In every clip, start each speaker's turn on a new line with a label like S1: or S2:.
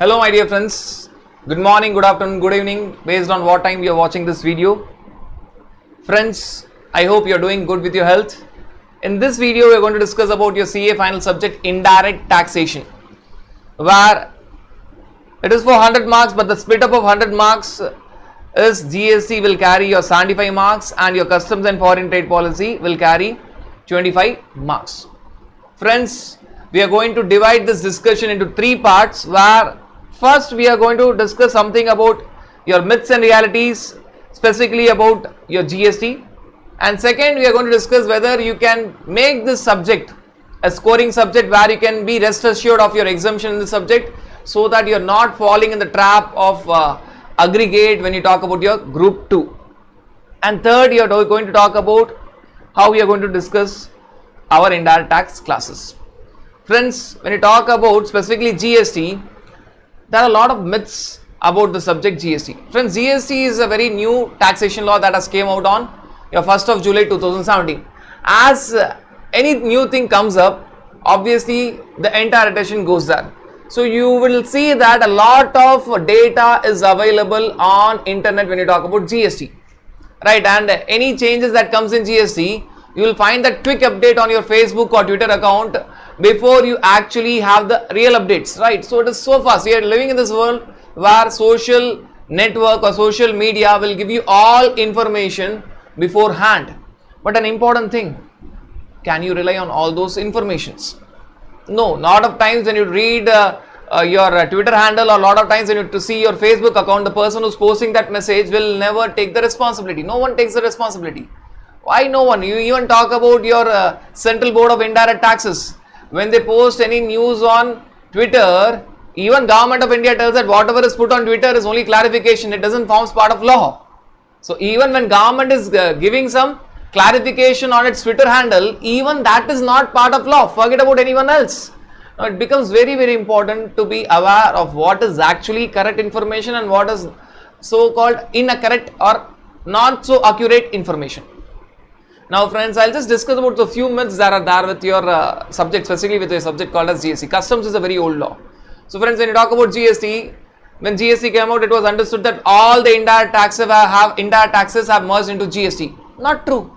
S1: Hello my dear friends, good morning, good afternoon, good evening based on what time you are watching this video. Friends, I hope you are doing good with your health. In this video we are going to discuss about your CA final subject indirect taxation, where it is for 100 marks but the split up of 100 marks is GST will carry your 75 marks and your customs and foreign trade policy will carry 25 marks. Friends, we are going to divide this discussion into three parts, where first we are going to discuss something about your myths and realities, specifically about your GST, and second we are going to discuss whether you can make this subject a scoring subject where you can be rest assured of your exemption in the subject, so that you are not falling in the trap of aggregate when you talk about your group 2. And third, you are going to talk about how we are going to discuss our indirect tax classes. Friends, when you talk about specifically GST, there are a lot of myths about the subject GST. Friends, GST is a very new taxation law that has came out on your 1st of July 2017. As any new thing comes up, obviously the entire attention goes there. So you will see that a lot of data is available on internet when you talk about GST, right? And any changes that comes in GST, you will find that quick update on your Facebook or Twitter account before you actually have the real updates, right? So it is so fast. We are living in this world where social network or social media will give you all information beforehand. But an important thing, can you rely on all those informations? No, lot of times when you read your Twitter handle, or a lot of times when you see your Facebook account, the person who's posting that message will never take the responsibility. No one takes the responsibility. Why no one? You even talk about your Central Board of Indirect Taxes. When they post any news on Twitter, even Government of India tells that whatever is put on Twitter is only clarification. It doesn't form part of law. So even when government is giving some clarification on its Twitter handle, even that is not part of law. Forget about anyone else. Now it becomes very, very important to be aware of what is actually correct information and what is so-called inaccurate or not so accurate information. Now friends, I'll just discuss about the few myths that are there with your subject, specifically with your subject called as GST. Customs is a very old law. So friends, when you talk about GST, when GST came out, it was understood that all the indirect taxes have merged into GST. Not true.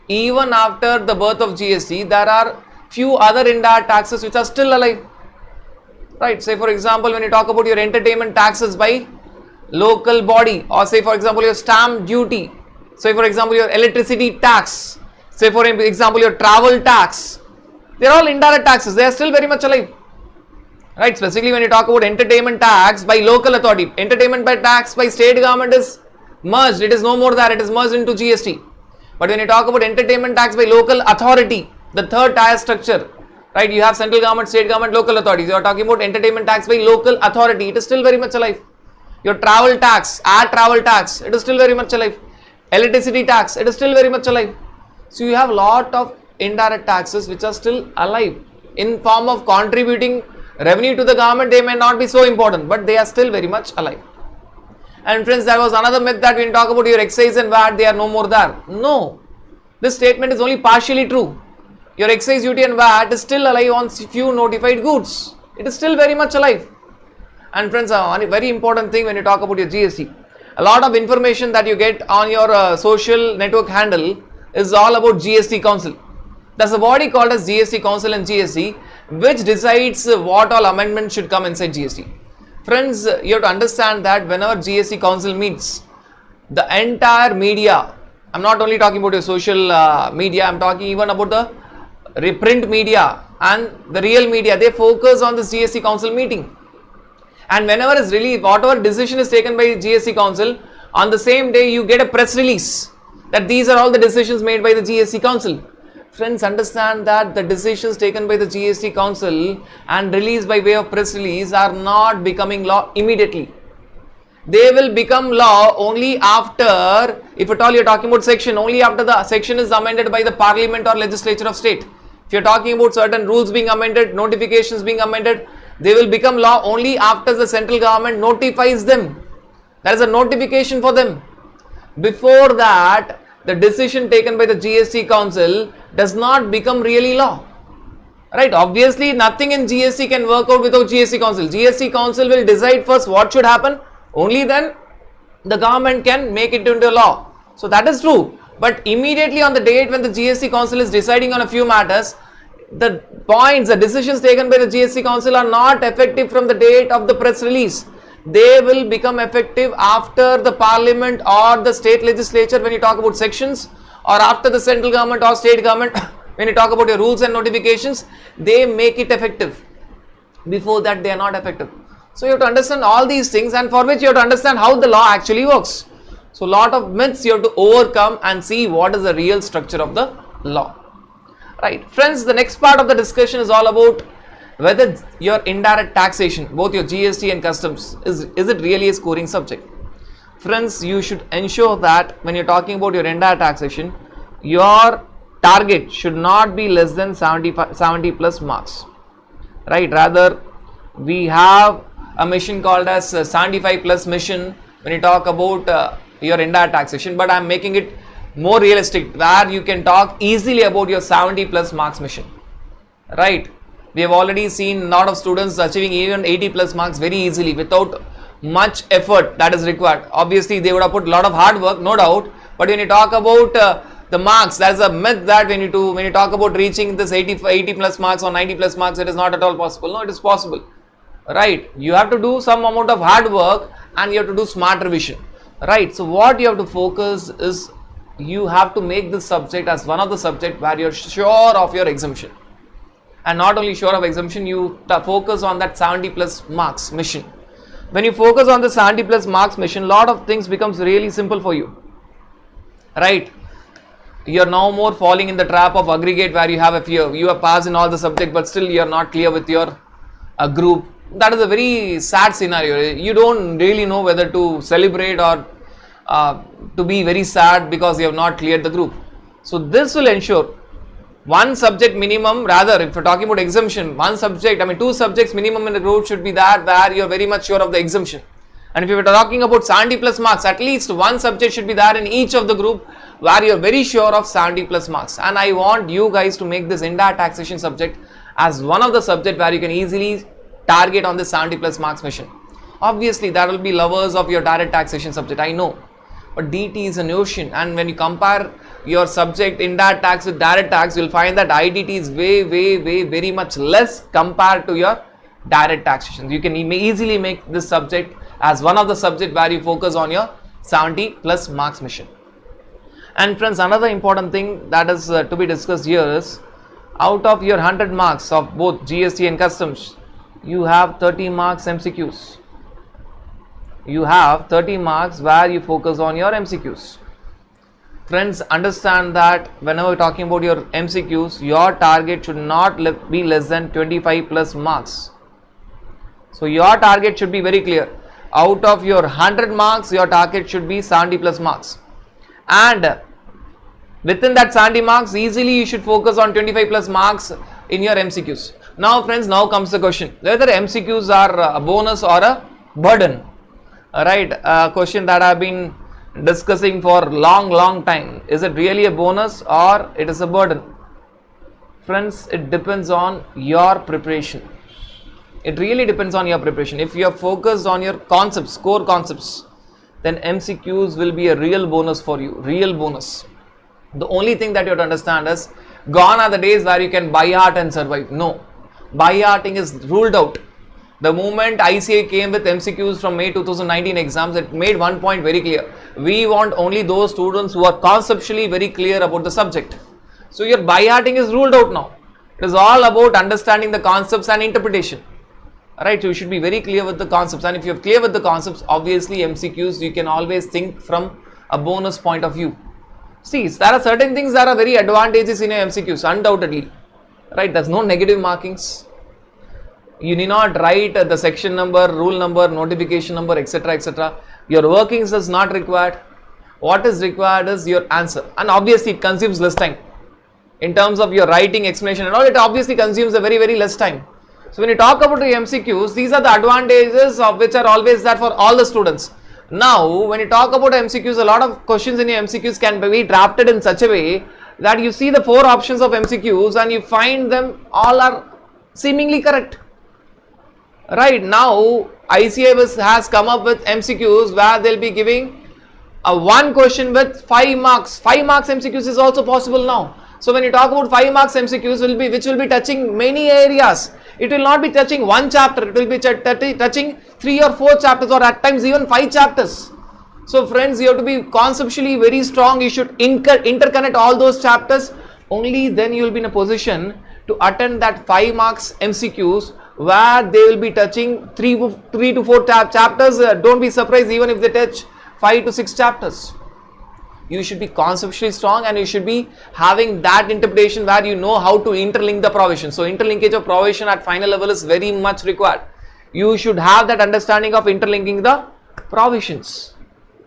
S1: Even after the birth of GST, there are few other indirect taxes which are still alive. Right? Say for example, when you talk about your entertainment taxes by local body, or say for example your stamp duty, say for example your electricity tax, say for example your travel tax, they are all indirect taxes. They are still very much alive. Right? Specifically when you talk about entertainment tax by local authority, entertainment by tax by state government is merged. It is no more there. It is merged into GST. But when you talk about entertainment tax by local authority, the third tier structure, right? You have central government, state government, local authorities. You are talking about entertainment tax by local authority. It is still very much alive. Your travel tax, air travel tax, it is still very much alive. Electricity tax, it is still very much alive. So you have a lot of indirect taxes which are still alive in form of contributing revenue to the government. They may not be so important, but they are still very much alive. And friends, there was another myth that when you talk about your excise and VAT, they are no more there. No, this statement is only partially true. Your excise duty and VAT is still alive on few notified goods. It is still very much alive. And friends, a very important thing when you talk about your GST, a lot of information that you get on your social network handle is all about GST Council. There's a body called as GST Council and GST which decides what all amendments should come inside GST. Friends, you have to understand that whenever GST Council meets, the entire media, I'm not only talking about your social media, I'm talking even about the print media and the real media, they focus on the GST Council meeting. And whenever it's released, whatever decision is taken by GST Council, on the same day you get a press release that these are all the decisions made by the GST Council. Friends, understand that the decisions taken by the GST Council and released by way of press release are not becoming law immediately. They will become law only after, if at all you are talking about section, only after the section is amended by the parliament or legislature of state. If you are talking about certain rules being amended, notifications being amended, they will become law only after the central government notifies them. There is a notification for them. Before that, the decision taken by the GST Council does not become really law. Right, obviously nothing in GST can work out without GST Council. GST Council will decide first what should happen, only then the government can make it into law. So that is true, but immediately on the date when the GST Council is deciding on a few matters, the points, the decisions taken by the GST Council are not effective from the date of the press release. They will become effective after the parliament or the state legislature when you talk about sections, or after the central government or state government when you talk about your rules and notifications, they make it effective. Before that they are not effective. So you have to understand all these things, and for which you have to understand how the law actually works. So lot of myths you have to overcome and see what is the real structure of the law. Right, friends, the next part of the discussion is all about whether your indirect taxation, both your GST and customs, is it really a scoring subject. Friends, you should ensure that when you're talking about your indirect taxation, your target should not be less than 70 plus marks. Right, rather we have a mission called as 75 plus mission when you talk about your indirect taxation, but I am making it more realistic where you can talk easily about your 70 plus marks mission. Right, we have already seen a lot of students achieving even 80 plus marks very easily without much effort that is required. Obviously they would have put a lot of hard work, no doubt, but when you talk about the marks, there is a myth that when you talk about reaching this 80 plus marks or 90 plus marks, it is not at all possible. No, it is possible. Right, you have to do some amount of hard work and you have to do smart revision. Right, so what you have to focus is you have to make this subject as one of the subject where you're sure of your exemption, and not only sure of exemption, you focus on that 70 plus marks mission. When you focus on the 70 plus marks mission, lot of things becomes really simple for you. Right, you are now more falling in the trap of aggregate where you have a fear, you have passed in all the subject but still you are not clear with your group. That is a very sad scenario. You don't really know whether to celebrate or to be very sad because you have not cleared the group. So this will ensure one subject minimum, rather if you are talking about exemption, one subject, two subjects minimum in the group should be that where you are very much sure of the exemption. And if you are talking about 70 plus marks, at least one subject should be there in each of the group where you are very sure of 70 plus marks. And I want you guys to make this indirect taxation subject as one of the subject where you can easily target on the 70 plus marks mission. Obviously there will be lovers of your direct taxation subject, I know, but DT is an ocean, and when you compare your subject indirect tax with direct tax, you will find that IDT is way very much less compared to your direct taxation. You can easily make this subject as one of the subject where you focus on your 70 plus marks mission. And friends, another important thing that is to be discussed here is, out of your 100 marks of both GST and customs, you have 30 marks MCQs. You have 30 marks where you focus on your MCQs. Friends, understand that whenever we are talking about your MCQs, your target should not be less than 25 plus marks. So your target should be very clear. Out of your 100 marks, your target should be 70 plus marks. And within that 70 marks, easily you should focus on 25 plus marks in your MCQs. Now friends, now comes the question, whether MCQs are a bonus or a burden. Right, a question that I have been discussing for long time. Is it really a bonus or it is a burden? Friends, it depends on your preparation. It really depends on your preparation. If you are focused on your concepts, core concepts, then MCQs will be a real bonus for you, real bonus. The only thing that you have to understand is, gone are the days where you can buy heart and survive. No, buy hearting is ruled out. The moment ICA came with MCQs from May 2019 exams, it made one point very clear. We want only those students who are conceptually very clear about the subject. So your by hearting is ruled out now. It is all about understanding the concepts and interpretation. Alright, so you should be very clear with the concepts, and if you are clear with the concepts, obviously MCQs you can always think from a bonus point of view. See, there are certain things that are very advantages in your MCQs, undoubtedly. Right, there's no negative markings. You need not write the section number, rule number, notification number, etc. etc. Your workings is not required. What is required is your answer, and obviously it consumes less time. In terms of your writing, explanation and all, it obviously consumes a very less time. So when you talk about the MCQs, these are the advantages of which are always there for all the students. Now when you talk about MCQs, a lot of questions in your MCQs can be drafted in such a way that you see the 4 options of MCQs and you find them all are seemingly correct. Right, now ICAS has come up with MCQs where they'll be giving a one question with 5 marks. 5 marks MCQs is also possible now. So when you talk about 5 marks MCQs which will be touching many areas. It will not be touching one chapter, it will be touching 3 or 4 chapters, or at times even 5 chapters. So friends, you have to be conceptually very strong. You should interconnect all those chapters. Only then you will be in a position to attend that 5 marks MCQs where they will be touching 3 to 4 chapters. Don't be surprised even if they touch 5 to 6 chapters. You should be conceptually strong and you should be having that interpretation where you know how to interlink the provision. So interlinkage of provision at final level is very much required. You should have that understanding of interlinking the provisions.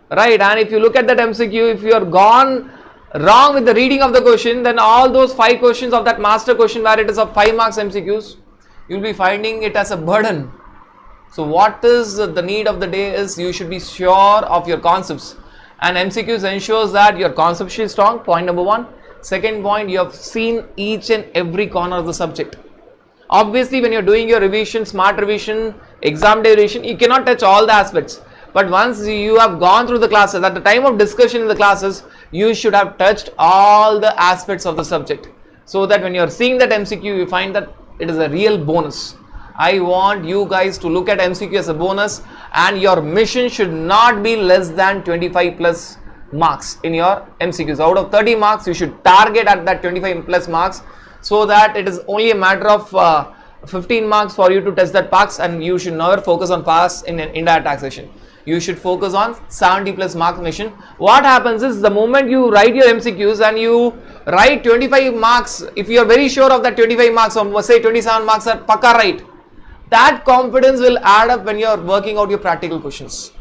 S1: Right, and if you look at that MCQ, if you are gone wrong with the reading of the question, then all those 5 questions of that master question where it is of 5 marks MCQs, you will be finding it as a burden. So what is the need of the day is you should be sure of your concepts, and MCQs ensures that you are conceptually strong, point number 1. Second point, you have seen each and every corner of the subject. Obviously when you are doing your revision, smart revision, exam day revision, you cannot touch all the aspects. But once you have gone through the classes, at the time of discussion in the classes, you should have touched all the aspects of the subject, so that when you are seeing that MCQ, you find that it is a real bonus. I want you guys to look at MCQ as a bonus, and your mission should not be less than 25 plus marks in your MCQs. Out of 30 marks, you should target at that 25 plus marks, so that it is only a matter of 15 marks for you to test that pass, and you should never focus on pass in an indirect taxation. You should focus on 70 plus marks mission. What happens is, the moment you write your MCQs and you write 25 marks, if you are very sure of that 25 marks, or say 27 marks are pakka right, that confidence will add up when you are working out your practical questions.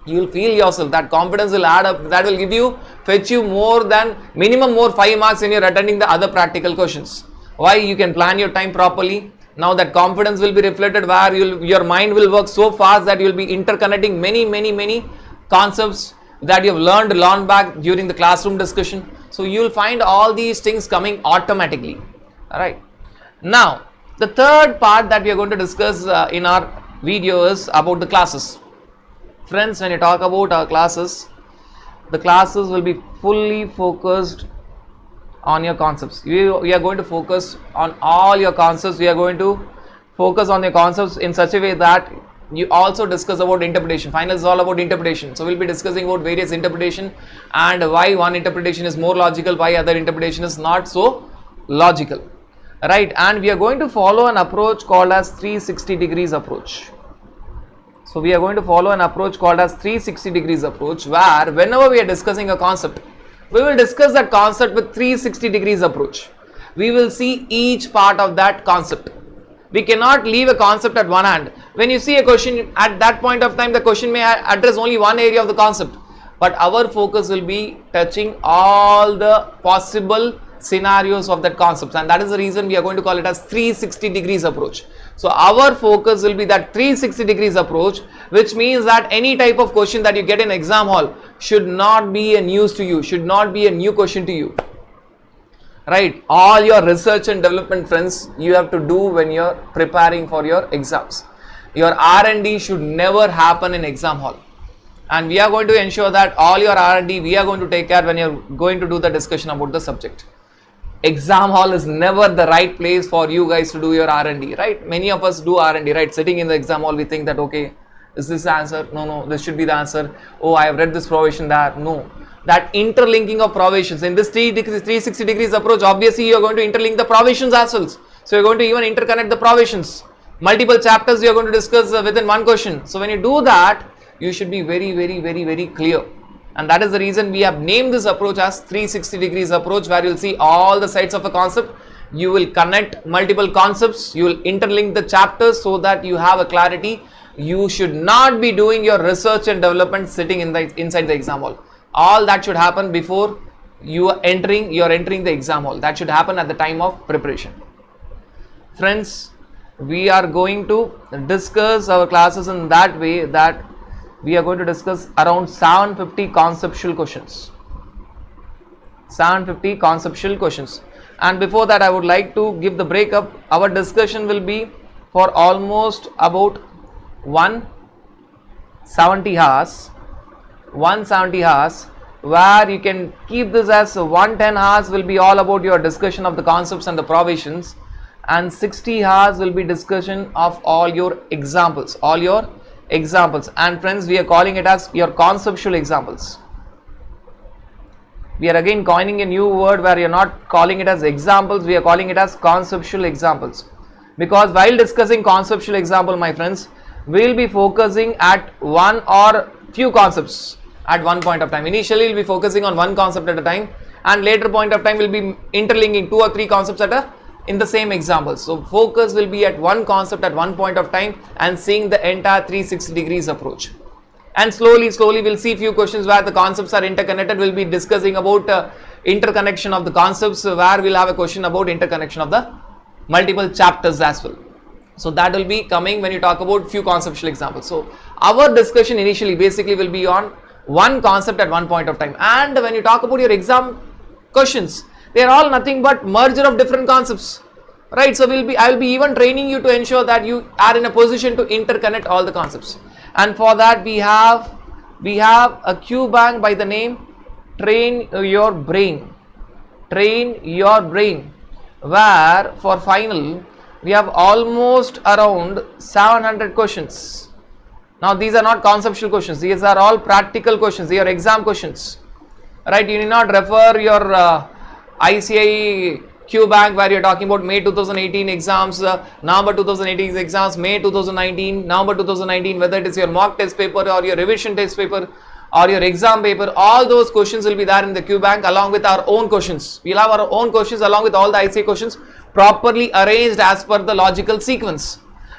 S1: You will feel yourself, that confidence will add up, that will give you, fetch you more than minimum more 5 marks when you are attending the other practical questions. Why? You can plan your time properly. Now that confidence will be reflected where your mind will work so fast that you will be interconnecting many concepts that you have learned long back during the classroom discussion. So you will find all these things coming automatically. Alright. Now the third part that we are going to discuss in our video is about the classes. Friends, when you talk about our classes, the classes will be fully focused on your concepts. We are going to focus on all your concepts. We are going to focus on your concepts in such a way that you also discuss about interpretation. Final is all about interpretation. So we'll be discussing about various interpretation and why one interpretation is more logical, why other interpretation is not so logical. Right, and we are going to follow an approach called as 360 degrees approach. So we are going to follow an approach called as 360 degrees approach, where whenever we are discussing a concept, we will discuss that concept with 360 degrees approach. We will see each part of that concept. We cannot leave a concept at one hand. When you see a question, at that point of time, the question may address only one area of the concept, but our focus will be touching all the possible scenarios of that concept, and that is the reason we are going to call it as 360 degrees approach. So our focus will be that 360 degrees approach, which means that any type of question that you get in exam hall should not be a news to you, should not be a new question to you. Right, all your research and development, friends, you have to do when you are preparing for your exams. Your R&D should never happen in exam hall, and we are going to ensure that all your R&D we are going to take care when you are going to do the discussion about the subject. Exam hall is never the right place for you guys to do your R&D, right? Many of us do R&D, right? Sitting in the exam hall, we think that, okay, is this the answer? No, this should be the answer. Oh, I have read this provision there. No, that interlinking of provisions in this 360 degrees approach, obviously you are going to interlink the provisions as well. So you are going to even interconnect the provisions. Multiple chapters you are going to discuss within one question. So when you do that, you should be very clear. And that is the reason we have named this approach as 360 degrees approach, where you will see all the sides of a concept. You will connect multiple concepts. You will interlink the chapters so that you have a clarity. You should not be doing your research and development sitting inside the exam hall. All that should happen before you are entering the exam hall. That should happen at the time of preparation. Friends, we are going to discuss our classes in that way that we are going to discuss around 750 conceptual questions. 750 conceptual questions. And before that, I would like to give the breakup. Our discussion will be for almost about 170 hours, where you can keep this as 110 hours will be all about your discussion of the concepts and the provisions, and 60 hours will be discussion of all your examples, and friends, we are calling it as your conceptual examples. We are again coining a new word where you are not calling it as examples, we are calling it as conceptual examples, because while discussing conceptual example, my friends, we will be focusing at one or few concepts at one point of time. Initially we will be focusing on one concept at a time, and later point of time we will be interlinking 2 or 3 concepts in the same example. So focus will be at one concept at one point of time and seeing the entire 360 degrees approach. And slowly we'll see few questions where the concepts are interconnected. We'll be discussing about interconnection of the concepts, where we'll have a question about interconnection of the multiple chapters as well. So that will be coming when you talk about few conceptual examples. So our discussion initially basically will be on one concept at one point of time, and when you talk about your exam questions, they are all nothing but merger of different concepts, right? So I will be even training you to ensure that you are in a position to interconnect all the concepts. And for that we have a Q bank by the name Train Your Brain, where for final we have almost around 700 questions. Now these are not conceptual questions, these are all practical questions, they are exam questions, right? You need not refer your ICI Q bank where you are talking about May 2018 exams, November 2018 exams, May 2019, November 2019, whether it is your mock test paper or your revision test paper or your exam paper, all those questions will be there in the Q bank along with our own questions. We will have our own questions along with all the ICI questions properly arranged as per the logical sequence.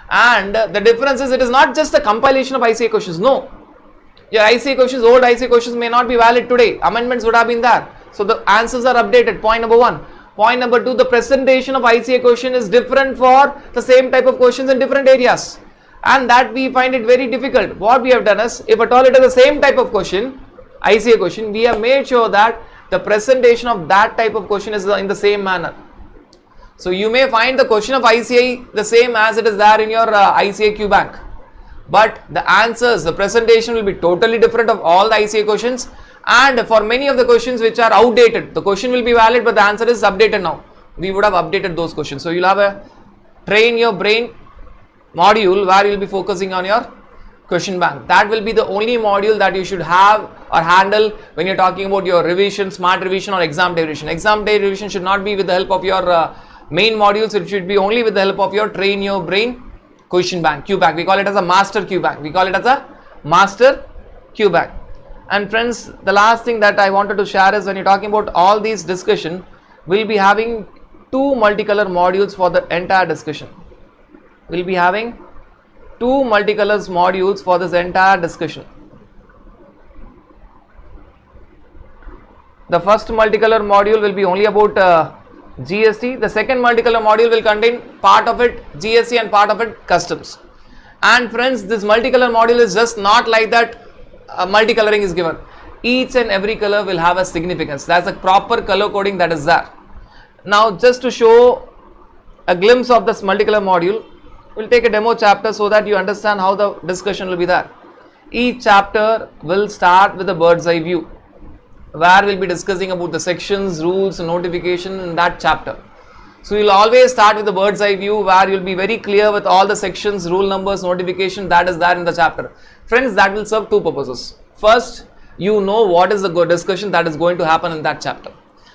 S1: And the difference is, it is not just a compilation of ICI questions, no. Your ICI questions, old ICI questions may not be valid today, amendments would have been there. So the answers are updated, point number 1. Point number 2, the presentation of ICI question is different for the same type of questions in different areas, and that we find it very difficult. What we have done is, if at all it is the same type of question, ICI question, we have made sure that the presentation of that type of question is in the same manner. So you may find the question of ICI the same as it is there in your ICI Q bank, but the answers, the presentation will be totally different of all the ICI questions. And for many of the questions which are outdated, the question will be valid but the answer is updated now. We would have updated those questions. So you'll have a Train Your Brain module where you'll be focusing on your question bank. That will be the only module that you should have or handle when you're talking about your revision, smart revision or exam day revision. Exam day revision should not be with the help of your main modules, it should be only with the help of your Train Your Brain question bank, Q bank. We call it as a master Q bank. And friends, the last thing that I wanted to share is, when you're talking about all these discussion, we'll be having 2 multicolor modules for the entire discussion. We'll be having 2 multicolors modules for this entire discussion. The first multicolor module will be only about GST. The second multicolor module will contain part of it GST and part of it customs. And friends, this multicolor module is just not like that. Multicoloring is given. Each and every color will have a significance. That's a proper color coding that is there. Now just to show a glimpse of this multicolor module, we'll take a demo chapter so that you understand how the discussion will be there. Each chapter will start with a bird's eye view, where we'll be discussing about the sections, rules, and notification in that chapter. So you'll always start with the bird's eye view, where you'll be very clear with all the sections, rule numbers, notification that is there in the chapter. Friends, that will serve 2 purposes. First, you know what is the discussion that is going to happen in that chapter.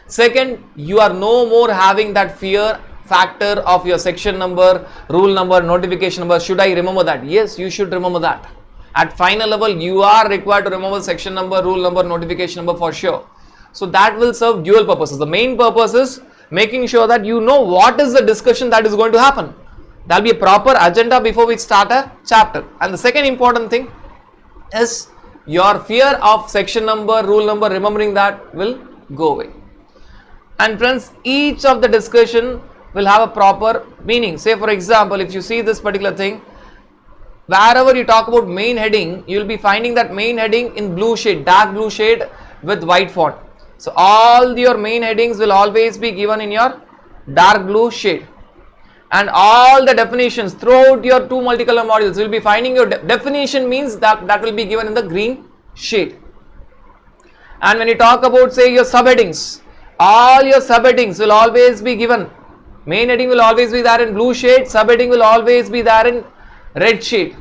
S1: Second, you are no more having that fear factor of your section number, rule number, notification number. Should I remember that? Yes, you should remember that. At final level, you are required to remember section number, rule number, notification number for sure. So that will serve dual purposes. The main purpose is making sure that you know what is the discussion that is going to happen. There will be a proper agenda before we start a chapter. And the second important thing is your fear of section number, rule number, remembering that will go away. And friends, each of the discussion will have a proper meaning. Say for example, if you see this particular thing, wherever you talk about main heading, you will be finding that main heading in blue shade, dark blue shade with white font. So all your main headings will always be given in your dark blue shade, and all the definitions throughout your two multicolor modules will be finding your definition means that will be given in the green shade. And when you talk about say your subheadings, all your subheadings will always be given. Main heading will always be there in blue shade, subheading will always be there in red shade.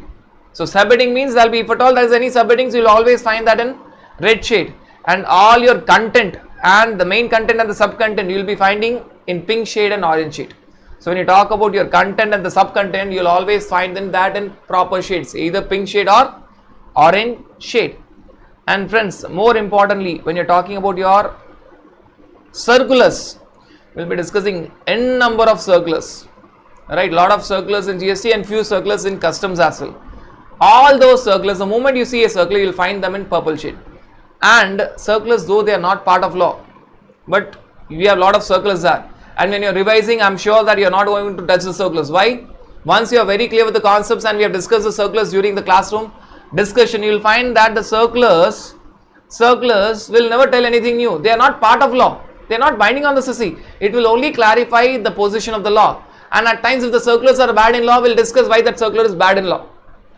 S1: So subheading means there will be, if at all there is any subheadings, you will always find that in red shade, and all your content and the main content and the sub content you will be finding in pink shade and orange shade. So when you talk about your content and the sub content, you will always find that in proper shades, either pink shade or orange shade. And friends, more importantly, when you are talking about your circulars, we will be discussing n number of circulars, right? Lot of circulars in GST and few circulars in customs as well. All those circulars, the moment you see a circular, you will find them in purple shade. And circulars, though they are not part of law, but we have lot of circulars there. And when you are revising, I am sure that you are not going to touch the circulars. Why? Once you are very clear with the concepts and we have discussed the circulars during the classroom discussion, you will find that the circulars will never tell anything new. They are not part of law. They are not binding on the CC. It will only clarify the position of the law. And at times, if the circulars are bad in law, we will discuss why that circular is bad in law.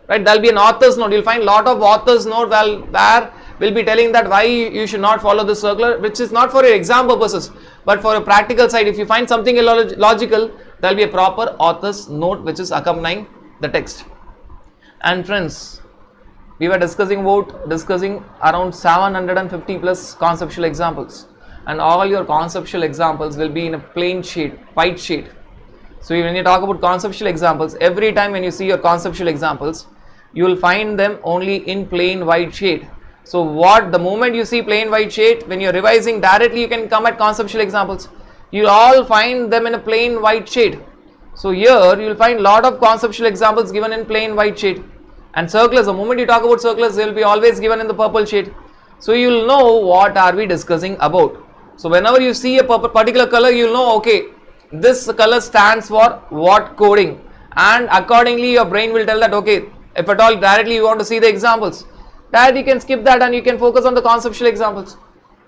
S1: Right? There will be an author's note. You will find lot of author's note where will be telling that why you should not follow the circular, which is not for your exam purposes, but for a practical side. If you find something illogical, there will be a proper author's note which is accompanying the text. And friends, we were discussing around 750 plus conceptual examples, and all your conceptual examples will be in a plain shade, white shade. So when you talk about conceptual examples, every time when you see your conceptual examples, you will find them only in plain white shade. So the moment you see plain white shade, when you are revising directly, you can come at conceptual examples. You will all find them in a plain white shade. So here you will find lot of conceptual examples given in plain white shade. And circulars, the moment you talk about circulars, they will be always given in the purple shade. So you will know what are we discussing about. So whenever you see a particular color, you will know, okay, this color stands for what coding, and accordingly your brain will tell that, okay, if at all directly you want to see the examples, that you can skip that and you can focus on the conceptual examples.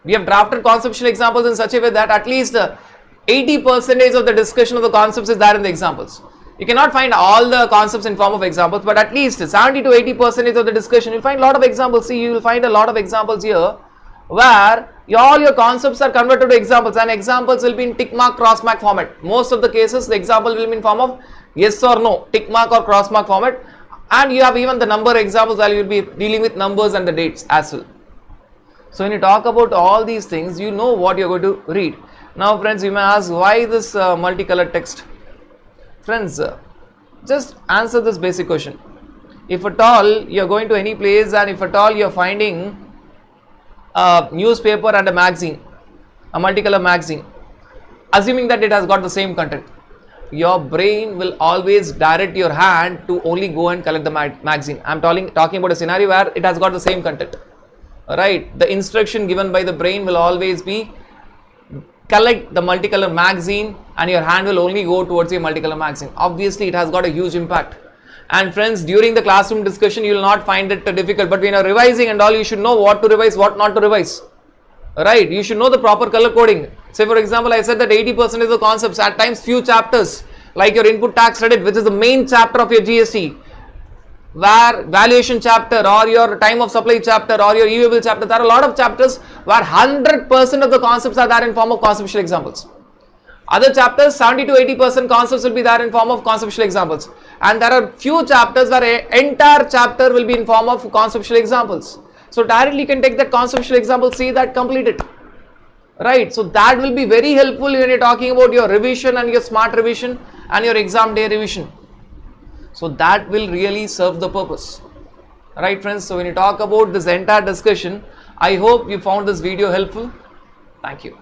S1: We have drafted conceptual examples in such a way that at least 80% of the discussion of the concepts is there in the examples. You cannot find all the concepts in form of examples, but at least 70 to 80% of the discussion you will find a lot of examples. See, you will find a lot of examples here where all your concepts are converted to examples, and examples will be in tick mark, cross mark format. Most of the cases the example will be in form of yes or no, tick mark or cross mark format, and you have even the number examples where you will be dealing with numbers and the dates as well. So when you talk about all these things, you know what you are going to read. Now friends, you may ask, why this multicolored text? Friends, just answer this basic question. If at all you are going to any place and if at all you are finding a newspaper and a magazine, a multicolor magazine, assuming that it has got the same content, your brain will always direct your hand to only go and collect the magazine. I am talking about a scenario where it has got the same content, right? The instruction given by the brain will always be collect the multicolor magazine, and your hand will only go towards your multicolor magazine. Obviously it has got a huge impact. And friends, during the classroom discussion you will not find it difficult, but when you are revising and all, you should know what to revise, what not to revise, right? You should know the proper color coding. Say for example, I said that 80% of the concepts, at times few chapters like your input tax credit, which is the main chapter of your GST, where valuation chapter or your time of supply chapter or your e-waybill chapter, there are a lot of chapters where 100% of the concepts are there in form of conceptual examples. Other chapters, 70 to 80% concepts will be there in form of conceptual examples, and there are few chapters where an entire chapter will be in form of conceptual examples. So directly you can take that conceptual example, see that, complete it, right? So that will be very helpful when you are talking about your revision and your smart revision and your exam day revision. So that will really serve the purpose, right friends? So when you talk about this entire discussion, I hope you found this video helpful. Thank you.